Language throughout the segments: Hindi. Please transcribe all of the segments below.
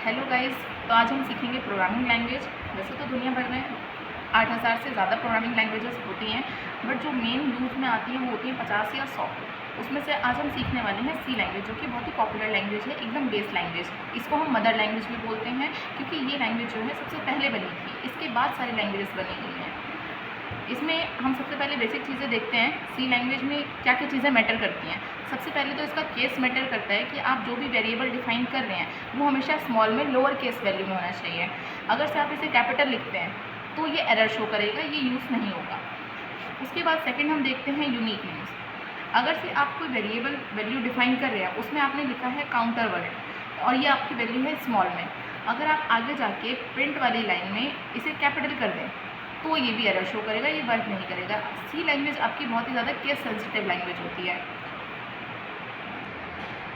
हेलो गाइस, तो आज हम सीखेंगे प्रोग्रामिंग लैंग्वेज। वैसे तो दुनिया भर में 8000 से ज़्यादा प्रोग्रामिंग लैंग्वेजेस होती हैं, बट जो मेन यूज़ में आती हैं वो होती हैं 50 या 100। उसमें से आज हम सीखने वाले हैं सी लैंग्वेज, जो कि बहुत ही पॉपुलर लैंग्वेज है, एकदम बेस लैंग्वेज। इसको हम मदर लैंग्वेज भी बोलते हैं, क्योंकि ये लैंग्वेज जो है सबसे पहले बनी थी। इसके बाद सारी लैंग्वेजेस बनी हुई हैं। इसमें हम सबसे पहले बेसिक चीज़ें देखते हैं, सी लैंग्वेज में क्या क्या चीज़ें मैटर करती हैं। सबसे पहले तो इसका केस मैटर करता है कि आप जो भी वेरिएबल डिफाइन कर रहे हैं वो हमेशा स्मॉल में लोअर केस वैल्यू में होना चाहिए। अगर से आप इसे कैपिटल लिखते हैं तो ये एरर शो करेगा, ये यूज़ नहीं होगा। उसके बाद सेकंड हम देखते हैं यूनिक नेम्स। अगर से आप कोई वेरिएबल वैल्यू डिफाइन कर रहे हैं, उसमें आपने लिखा है काउंटर वर्ड और ये आपकी वैल्यू है स्मॉल में, अगर आप आगे जाके प्रिंट वाली लाइन में इसे कैपिटल कर दें तो ये भी एरर शो करेगा, ये वर्क नहीं करेगा। सी लैंग्वेज आपकी बहुत ही ज़्यादा केस सेंसिटिव लैंग्वेज होती है।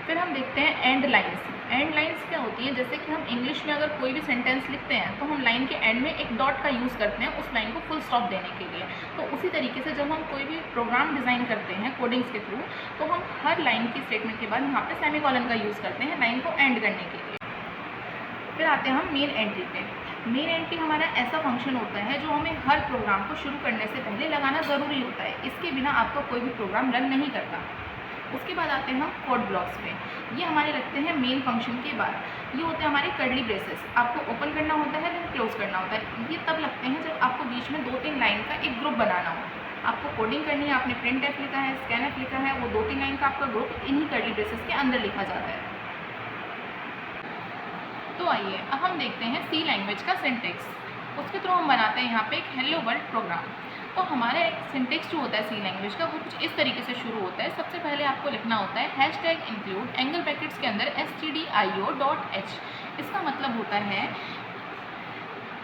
फिर हम देखते हैं एंड लाइन्स। एंड लाइन्स क्या होती हैं, जैसे कि हम इंग्लिश में अगर कोई भी सेंटेंस लिखते हैं तो हम लाइन के एंड में एक डॉट का यूज़ करते हैं उस लाइन को फुल स्टॉप देने के लिए। तो उसी तरीके से जब हम कोई भी प्रोग्राम डिज़ाइन करते हैं कोडिंग्स के थ्रू, तो हम हर लाइन की स्टेटमेंट के बाद यहाँ पे सेमीकोलन का यूज़ करते हैं लाइन को एंड करने के लिए। फिर आते हैं हम मेन एंट्री पे। मेन एंट्री हमारा ऐसा फंक्शन होता है जो हमें हर प्रोग्राम को शुरू करने से पहले लगाना ज़रूरी होता है। इसके बिना आपका कोई भी प्रोग्राम रन नहीं करता। उसके बाद आते हैं हम कोड ब्लॉक्स पे। ये हमारे लगते हैं मेन फंक्शन के बाद। ये होते हैं हमारे कर्ली ब्रेसेस। आपको ओपन करना होता है, फिर क्लोज करना होता है। ये तब लगते हैं जब आपको बीच में 2-3 लाइन का एक ग्रुप बनाना हो। आपको कोडिंग करनी है, आपने प्रिंट एफ लिखा है, स्कैन एफ लिखा है, वो 2-3 लाइन का आपका ग्रुप इन्हीं कर्ली ब्रेसेस के अंदर लिखा जाता है। तो आइए अब हम देखते हैं सी लैंग्वेज का सिंटेक्स। उसके थ्रू हम बनाते हैं यहाँ पे एक हेलो वर्ल्ड प्रोग्राम। तो हमारा एक सिंटेक्स जो होता है सी लैंग्वेज का, वो कुछ इस तरीके से शुरू होता है। सबसे पहले आपको लिखना होता है हैशटैग इंक्लूड एंगल ब्रैकेट्स के अंदर stdio.h। इसका मतलब होता है,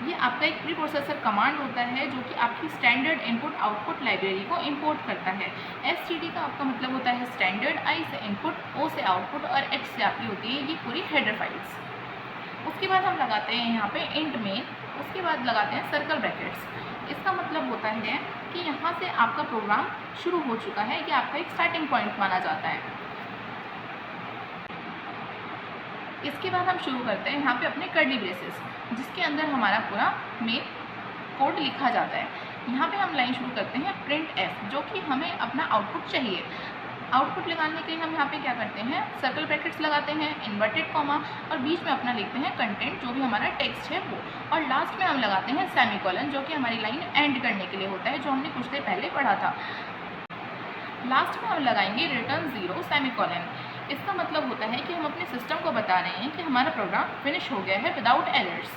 ये आपका एक प्री प्रोसेसर कमांड होता है जो कि आपकी स्टैंडर्ड इनपुट आउटपुट लाइब्रेरी को इंपोर्ट करता है। std का आपका मतलब होता है स्टैंडर्ड, i से इनपुट, o से आउटपुट और h से आपकी होती है ये पूरी हेडर फाइल्स। उसके बाद हम लगाते हैं यहाँ पे इंट मेन। उसके बाद लगाते हैं सर्कल ब्रैकेट्स। इसका मतलब होता है कि यहाँ से आपका प्रोग्राम शुरू हो चुका है, ये आपका एक स्टार्टिंग पॉइंट माना जाता है। इसके बाद हम शुरू करते हैं यहाँ पे अपने कर्ली ब्रेसेस, जिसके अंदर हमारा पूरा मेन कोड लिखा जाता है। यहाँ पे हम लाइन शुरू करते हैं प्रिंट एफ, जो कि हमें अपना आउटपुट चाहिए। आउटपुट लगाने के लिए हम यहाँ पे क्या करते हैं, सर्कल ब्रैकेट्स लगाते हैं, इन्वर्टेड कॉमा, और बीच में अपना लिखते हैं कंटेंट, जो भी हमारा टेक्स्ट है वो, और लास्ट में हम लगाते हैं सेमीकोलन, जो कि हमारी लाइन एंड करने के लिए होता है, जो हमने कुछ देर पहले पढ़ा था। लास्ट में हम लगाएंगे रिटर्न 0 सेमीकोलन। इसका मतलब होता है कि हम अपने सिस्टम को बता रहे हैं कि हमारा प्रोग्राम फिनिश हो गया है विदाउट एरर्स।